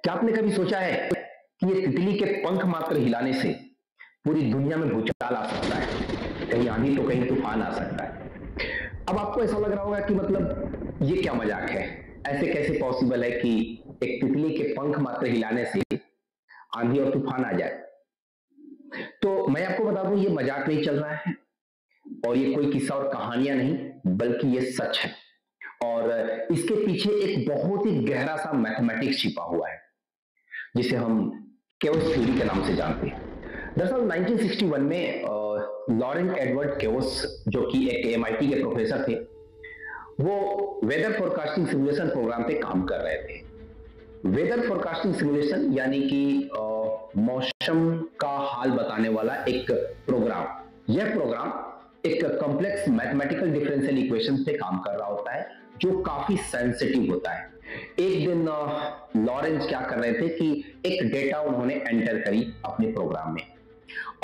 क्या आपने कभी सोचा है कि ये तितली के पंख मात्र हिलाने से पूरी दुनिया में भूचाल आ सकता है, कहीं आंधी तो कहीं तूफान आ सकता है। अब आपको ऐसा लग रहा होगा कि मतलब ये क्या मजाक है, ऐसे कैसे पॉसिबल है कि एक तितली के पंख मात्र हिलाने से आंधी और तूफान आ जाए। तो मैं आपको बता दूं, ये मजाक नहीं चल रहा है और ये कोई किस्सा और कहानियां नहीं, बल्कि ये सच है। और इसके पीछे एक बहुत ही गहरा सा मैथमेटिक्स छिपा हुआ है, जिसे हम केओस थ्योरी के नाम से जानते हैं। दरअसल 1961 में लॉरेंस एडवर्ड केओस, जो कि एक एमआईटी के प्रोफेसर थे, वो वेदर फोरकास्टिंग सिमुलेशन प्रोग्राम पे काम कर रहे थे। वेदर फोरकास्टिंग सिमुलेशन यानी कि मौसम का हाल बताने वाला एक प्रोग्राम। यह प्रोग्राम एक कॉम्प्लेक्स मैथमेटिकल डिफरेंशियल इक्वेशन पे काम कर रहा होता है, जो काफी सेंसिटिव होता है। एक दिन लॉरेंस क्या कर रहे थे कि एक डेटा उन्होंने एंटर करी अपने प्रोग्राम में,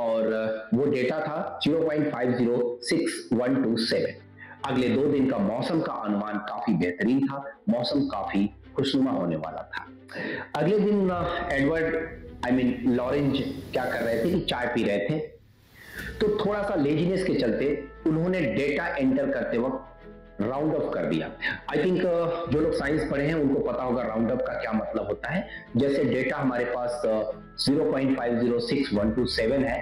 और वो डेटा था 0.506127। अगले 2 दिन का मौसम का अनुमान काफी बेहतरीन था, मौसम काफी खुशनुमा होने वाला था। अगले दिन लॉरेंस क्या कर रहे थे कि चाय पी रहे थे, तो थोड़ा सा लेजीनेस के चलते उन्होंने डेटा एंटर करते वक्त राउंड ऑफ कर दिया। आई थिंक जो लोग साइंस पढ़े हैं उनको पता होगा राउंड ऑफ का क्या मतलब होता है। जैसे डेटा हमारे पास 0.506127 है,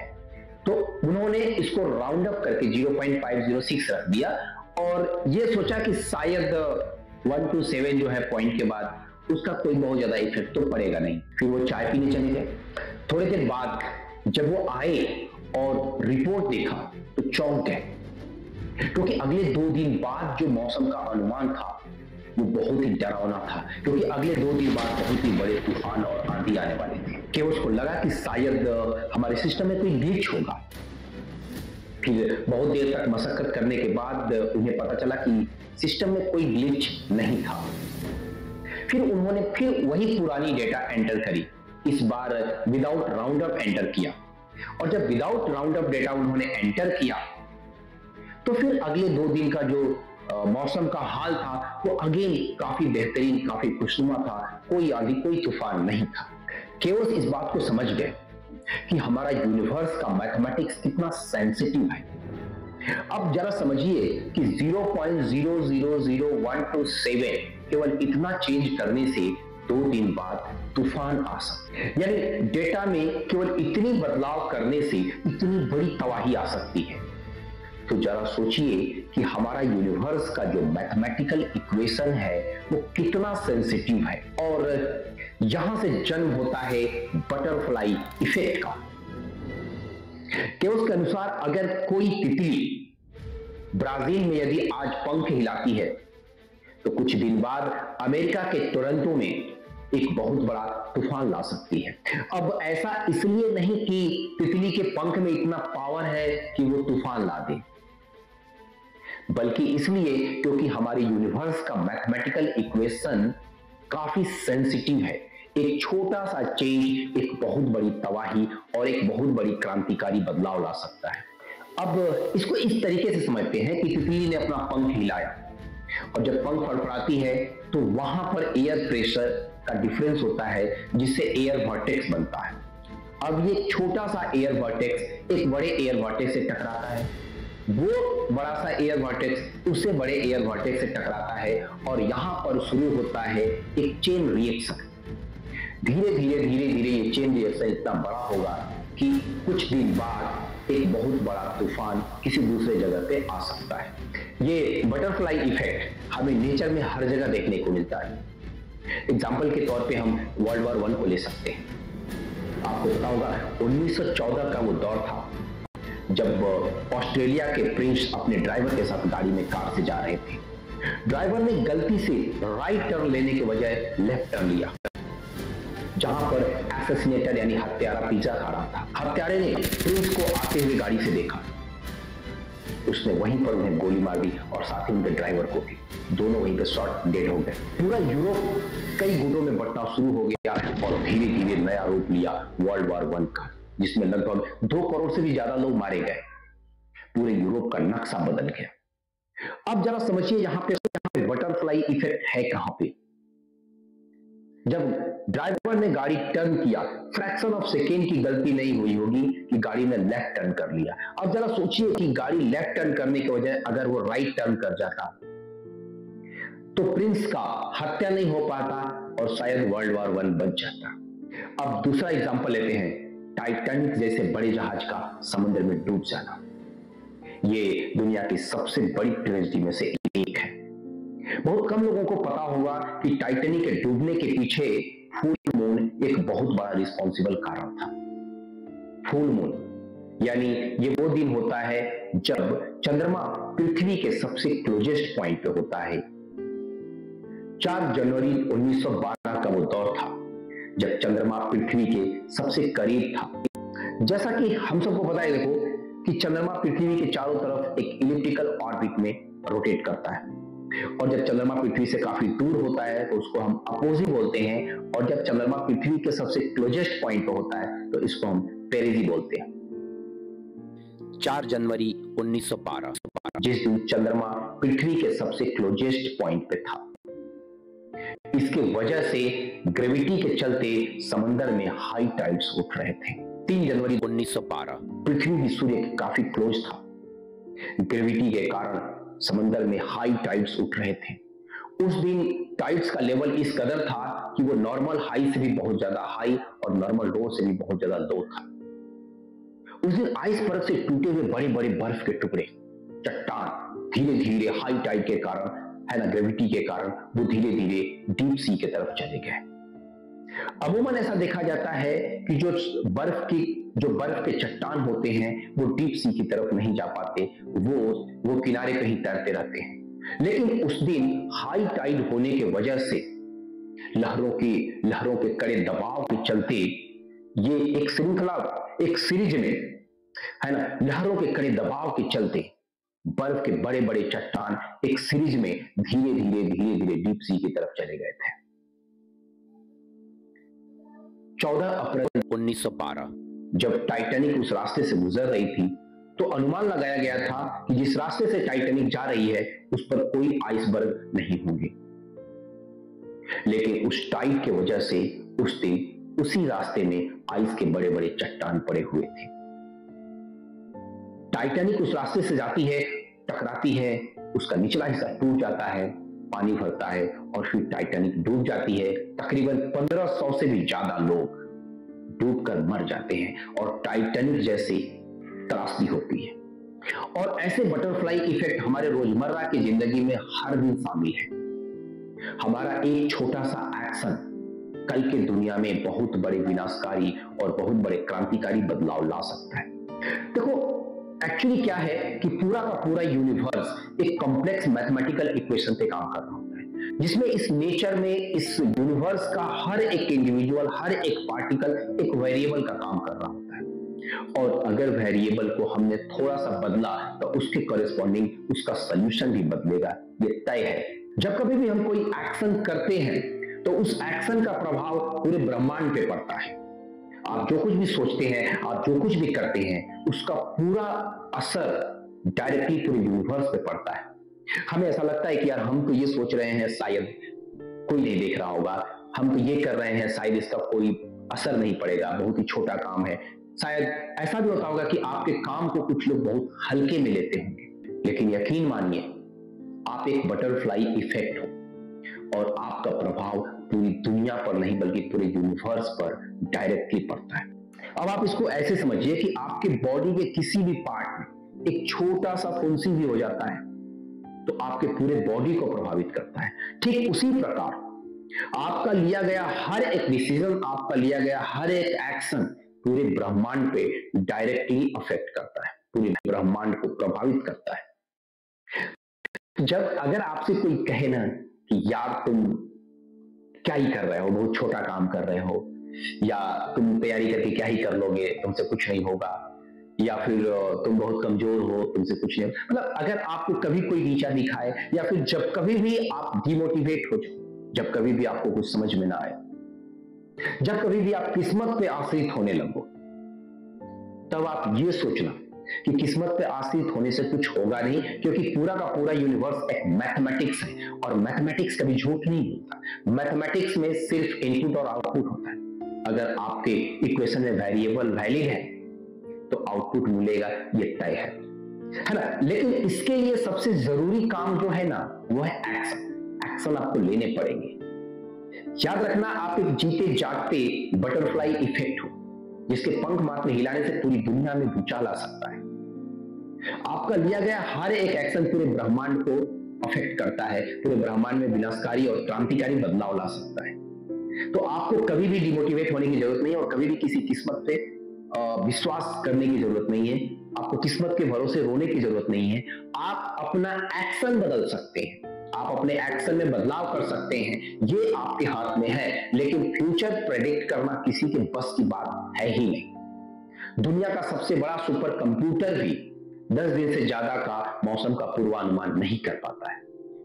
तो उन्होंने इसको राउंड अप करके 0.506 रख दिया और ये सोचा कि शायद 127 जो है पॉइंट के बाद उसका कोई बहुत ज्यादा इफेक्ट तो पड़ेगा नहीं। फिर वो चाय पीने चले गए। थोड़ी देर बाद जब वो आए और रिपोर्ट देखा तो चौंक गए, क्योंकि अगले 2 दिन बाद जो मौसम का अनुमान था वो बहुत ही डरावना था, क्योंकि अगले 2 दिन बाद बहुत ही बड़े तूफान और आंधी आने वाले थे। कि उसको लगा कि शायद हमारे सिस्टम में कोई ग्लिच होगा। फिर बहुत देर तक मशक्कत करने के बाद उन्हें पता चला कि सिस्टम में कोई ग्लिच नहीं था। फिर उन्होंने फिर वही पुरानी डेटा एंटर करी, इस बार विदाउट राउंड अप एंटर किया, और जब विदाउट राउंड अप डेटा उन्होंने एंटर किया तो फिर अगले 2 दिन का जो मौसम का हाल था वो अगेन काफी बेहतरीन, काफी खुशनुमा था, कोई आंधी कोई तूफान नहीं था। केओस इस बात को समझ गए कि हमारा यूनिवर्स का मैथमेटिक्स कितना सेंसिटिव है। अब जरा समझिए कि 0.000127 केवल इतना चेंज करने से 2 दिन बाद तूफान आ सकता है, यानी डेटा में केवल इतनी बदलाव करने से इतनी बड़ी तबाही आ सकती है। तो जरा सोचिए कि हमारा यूनिवर्स का जो मैथमेटिकल इक्वेशन है वो कितना सेंसिटिव है, और यहां से जन्म होता है बटरफ्लाई इफेक्ट का। केओस के अनुसार अगर कोई तितली ब्राजील में यदि आज पंख हिलाती है तो कुछ दिन बाद अमेरिका के टोरंटो में एक बहुत बड़ा तूफान ला सकती है। अब ऐसा इसलिए नहीं कि तितली के पंख में इतना पावर है कि वो तूफान ला दे, बल्कि इसलिए क्योंकि हमारे यूनिवर्स का मैथमेटिकल इक्वेशन काफी सेंसिटिव है। एक छोटा सा चेंज एक बहुत बड़ी तबाही और एक बहुत बड़ी क्रांतिकारी बदलाव ला सकता है। अब इसको इस तरीके से समझते हैं कि तितली ने अपना पंख हिलाया, और जब पंख फड़फड़ाती है तो वहां पर एयर प्रेशर का डिफरेंस होता है, जिससे एयर वर्टेक्स बनता है। अब ये छोटा सा एयर वर्टेक्स एक बड़े एयर वर्टेक्स से टकराता है, वो बड़ा सा एयर वर्टेक्स उससे बड़े एयर वर्टेक्स से टकराता है, और यहां पर शुरू होता है एक चेन रिएक्शन। धीरे धीरे धीरे धीरे ये चेन रिएक्शन इतना बड़ा होगा कि कुछ दिन बाद एक बहुत बड़ा तूफान किसी दूसरे जगह पे आ सकता है। ये बटरफ्लाई इफेक्ट हमें नेचर में हर जगह देखने को मिलता है। एग्जाम्पल के तौर पे हम वर्ल्ड वॉर 1 को ले सकते हैं। आपको पता होगा 1914 का वो दौर था जब ऑस्ट्रेलिया के प्रिंस अपने ड्राइवर के साथ गाड़ी में कार से जा रहे थे। ड्राइवर ने गलती से राइट टर्न लेने के बजाय लेफ्ट टर्न लिया, जहां पर एसेसिनेटर यानी हत्यारा पीछा खा रहा था। हत्यारे ने प्रिंस को आते हुए गाड़ी से देखा, उसने वहीं पर उन्हें गोली मार दी और साथ ही उनके ड्राइवर को भी। दोनों वहीं पे शॉट डेड हो गए। पूरा यूरोप कई गुटों में बंटना शुरू हो गया और धीरे धीरे नया रूप लिया वर्ल्ड वॉर 1 का, जिसमें लगभग 2 करोड़ से भी ज्यादा लोग मारे गए। पूरे यूरोप का नक्शा बदल गया। अब जरा समझिए यहाँ पे बटरफ्लाई इफेक्ट है कहां पे। जब ड्राइवर ने गाड़ी टर्न किया, फ्रैक्शन ऑफ सेकेंड की गलती नहीं हुई होगी कि गाड़ी ने लेफ्ट टर्न कर लिया। अब जरा सोचिए कि गाड़ी लेफ्ट टर्न करने के बजाय अगर वो राइट टर्न कर जाता तो प्रिंस का हत्या नहीं हो पाता और शायद वर्ल्ड वॉर 1 बच जाता। अब दूसरा एग्जांपल लेते हैं, टाइटैनिक जैसे बड़े जहाज का समुद्र में डूब जाना। ये दुनिया की सबसे बड़ी ट्रेजेडी में से एक है। बहुत कम लोगों को पता होगा कि टाइटैनिक के डूबने के पीछे फुल मून एक बहुत बड़ा रिस्पॉन्सिबल कारण था। फुल मून यानी ये वो दिन होता है जब चंद्रमा पृथ्वी के सबसे क्लोजेस्ट पॉइंट पे होता है। 4 जनवरी 1912 का वो दौर था जब चंद्रमा पृथ्वी के सबसे करीब था। जैसा कि हम सबको पता है, देखो कि चंद्रमा पृथ्वी के चारों तरफ एक इलिप्टिकल ऑर्बिट में रोटेट करता है, और जब चंद्रमा पृथ्वी से काफी दूर होता है तो उसको हम अपोजी बोलते हैं, और जब चंद्रमा पृथ्वी के सबसे क्लोजेस्ट पॉइंट पर होता है तो इसको हम पेरिजी बोलते हैं। 4 जनवरी 1912 जिस दिन चंद्रमा पृथ्वी के सबसे क्लोजेस्ट पॉइंट पे था, इसके वजह से ग्रेविटी के चलते समंदर में हाई टाइड्स उठ रहे थे। 3 जनवरी 1912 पृथ्वी भी सूर्य के काफी क्लोज था। ग्रेविटी के कारण समंदर में हाई टाइड्स उठ रहे थे। उस दिन टाइड्स का लेवल इस कदर था कि वो नॉर्मल हाई से भी बहुत ज्यादा हाई और नॉर्मल लो से भी बहुत ज्यादा लो था। उस दिन आइस बर्फ से टूटे हुए बड़े बड़े बर्फ के टुकड़े, चट्टान धीरे धीरे हाई टाइड के कारण, है ना, ग्रेविटी के कारण वो धीरे धीरे डीप सी की तरफ चले गए। अमूमन ऐसा देखा जाता है कि जो बर्फ के चट्टान होते हैं वो डीप सी की तरफ नहीं जा पाते, वो किनारे पे ही तैरते रहते हैं। लेकिन उस दिन हाई टाइड होने के वजह से लहरों के कड़े दबाव के चलते ये एक सीरीज में, है ना, लहरों के कड़े दबाव के चलते बर्फ के बड़े बड़े चट्टान एक सीरीज में धीरे धीरे डीप सी की तरफ चले गए थे। 14 अप्रैल 1912 जब टाइटैनिक उस रास्ते से गुजर रही थी तो अनुमान लगाया गया था कि जिस रास्ते से टाइटैनिक जा रही है उस पर कोई आइसबर्ग नहीं होंगे। लेकिन उस टाइड के वजह से उस दिन उसी रास्ते में आइस के बड़े बड़े चट्टान पड़े हुए थे। टाइटैनिक उस रास्ते से जाती है, टकराती है, उसका निचला हिस्सा टूट जाता है, पानी भरता है और फिर टाइटैनिक डूब जाती है। तकरीबन 1500 से भी ज्यादा लोग डूबकर मर जाते हैं और टाइटैनिक जैसी त्रासदी होती है। और ऐसे बटरफ्लाई इफेक्ट हमारे रोजमर्रा की जिंदगी में हर दिन शामिल है। हमारा एक छोटा सा एक्शन कल के दुनिया में बहुत बड़े विनाशकारी और बहुत बड़े क्रांतिकारी बदलाव ला सकता है। देखो, एक्चुअली क्या है कि पूरा का पूरा यूनिवर्स एक कॉम्प्लेक्स मैथमेटिकल इक्वेशन पे काम कर रहा होता है, जिसमें इस नेचर में इस यूनिवर्स का हर एक इंडिविजुअल, हर एक पार्टिकल एक वेरिएबल का काम कर रहा होता है। और अगर वेरिएबल को हमने थोड़ा सा बदला तो उसके कॉरेस्पॉन्डिंग उसका सोल्यूशन भी बदलेगा, ये तय है। जब कभी भी हम कोई एक्शन करते हैं तो उस एक्शन का प्रभाव पूरे ब्रह्मांड पे पड़ता है। आप जो कुछ भी सोचते हैं, आप जो कुछ भी करते हैं, उसका पूरा असर डायरेक्टली पूरे यूनिवर्स पे पड़ता है। हमें ऐसा लगता है कि यार हम तो ये सोच रहे हैं, शायद कोई नहीं देख रहा होगा, हम तो ये कर रहे हैं, शायद इसका कोई असर नहीं पड़ेगा, बहुत ही छोटा काम है। शायद ऐसा भी होता होगा कि आपके काम को कुछ लोग बहुत हल्के में लेते होंगे, लेकिन यकीन मानिए आप एक बटरफ्लाई इफेक्ट हो और आपका प्रभाव पूरी दुनिया पर नहीं बल्कि पूरे यूनिवर्स पर डायरेक्टली पड़ता है। अब आप इसको ऐसे समझिए कि आपके बॉडी के किसी भी पार्ट में एक छोटा सा फुंसी भी हो जाता है तो आपके पूरे बॉडी को प्रभावित करता है। ठीक उसी प्रकार आपका लिया गया हर एक डिसीजन, आपका लिया गया हर एक एक्शन पूरे ब्रह्मांड पे डायरेक्टली अफेक्ट करता है, पूरे ब्रह्मांड को प्रभावित करता है। जब अगर आपसे कोई कहे ना कि यार तुम क्या ही कर रहे हो, बहुत छोटा काम कर रहे हो, या तुम तैयारी करके क्या ही कर लोगे, तुमसे कुछ नहीं होगा, या फिर तुम बहुत कमजोर हो, तुमसे कुछ नहीं, मतलब अगर आपको कभी कोई नीचा दिखाए, या फिर जब कभी भी आप डिमोटिवेट हो जाओ, जब कभी भी आपको कुछ समझ में ना आए, जब कभी भी आप किस्मत पे आश्रित होने लगो, तब आप ये सोचना कि किस्मत पे आश्रित होने से कुछ होगा नहीं, क्योंकि पूरा का पूरा यूनिवर्स एक मैथमेटिक्स है और मैथमेटिक्स कभी झूठ नहीं बोलता। मैथमेटिक्स में सिर्फ इनपुट और आउटपुट होता है। अगर आपके इक्वेशन में वेरिएबल वैलिड है तो आउटपुट मिलेगा, ये तय है ना। लेकिन इसके लिए सबसे जरूरी काम जो है ना वो है एक्शन। एक्शन आपको लेने पड़ेंगे। याद रखना, आप एक जीते जागते बटरफ्लाई इफेक्ट हो, जिसके पंख मात्र हिलाने से पूरी दुनिया में भूचाल आ सकता है। आपका लिया गया हर एक एक्शन पूरे ब्रह्मांड को अफेक्ट करता है, पूरे ब्रह्मांड में विनाशकारी और क्रांतिकारी बदलाव ला सकता है। तो आपको कभी भी डिमोटिवेट होने की जरूरत नहीं है और कभी भी किसी किस्मत पे विश्वास करने की जरूरत नहीं है। आपको किस्मत के भरोसे रोने की जरूरत नहीं है। आप अपना एक्शन बदल सकते हैं, आप अपने एक्शन में बदलाव कर सकते हैं, ये आपके हाथ में है। लेकिन फ्यूचर प्रेडिक्ट करना किसी के बस की बात है ही नहीं। दुनिया का सबसे बड़ा सुपर कंप्यूटर भी 10 दिन से ज्यादा का मौसम का पूर्वानुमान नहीं कर पाता है।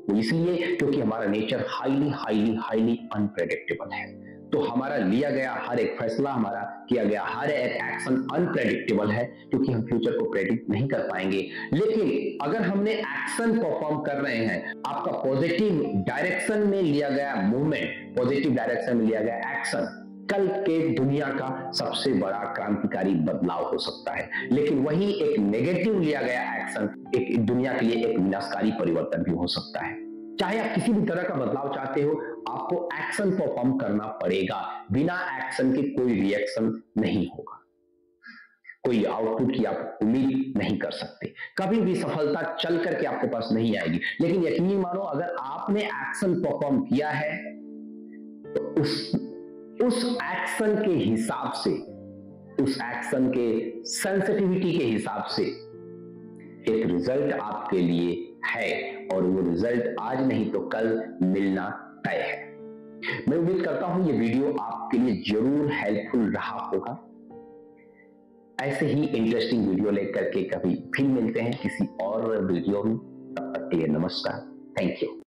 वो इसलिए क्योंकि हमारा nature highly highly highly unpredictable है। तो हमारा लिया गया हर एक फैसला, हमारा किया गया हर एक एक्शन अनप्रेडिक्टेबल है, क्योंकि हम फ्यूचर को प्रेडिक्ट नहीं कर पाएंगे। लेकिन अगर हमने एक्शन परफॉर्म कर रहे हैं, आपका पॉजिटिव डायरेक्शन में लिया गया मूवमेंट, पॉजिटिव डायरेक्शन में लिया गया एक्शन कल के दुनिया का सबसे बड़ा क्रांतिकारी बदलाव हो सकता है। लेकिन वही एक नेगेटिव लिया गया एक्शन एक दुनिया के लिए एक विनाशकारी परिवर्तन भी हो सकता है। चाहे आप किसी भी तरह का बदलाव चाहते हो, आपको एक्शन परफॉर्म करना पड़ेगा। बिना एक्शन के कोई रिएक्शन नहीं होगा, कोई आउटपुट की आप उम्मीद नहीं कर सकते। कभी भी सफलता चल करके आपके पास नहीं आएगी। लेकिन यकीन मानो, अगर आपने एक्शन परफॉर्म किया है तो उस एक्शन के हिसाब से, उस एक्शन के सेंसिटिविटी के हिसाब से एक रिजल्ट आपके लिए है, और वो रिजल्ट आज नहीं तो कल मिलना तय है। मैं उम्मीद करता हूं ये वीडियो आपके लिए जरूर हेल्पफुल रहा होगा। ऐसे ही इंटरेस्टिंग वीडियो लेकर के कभी फिर मिलते हैं किसी और वीडियो में। तब तक के लिए नमस्कार, थैंक यू।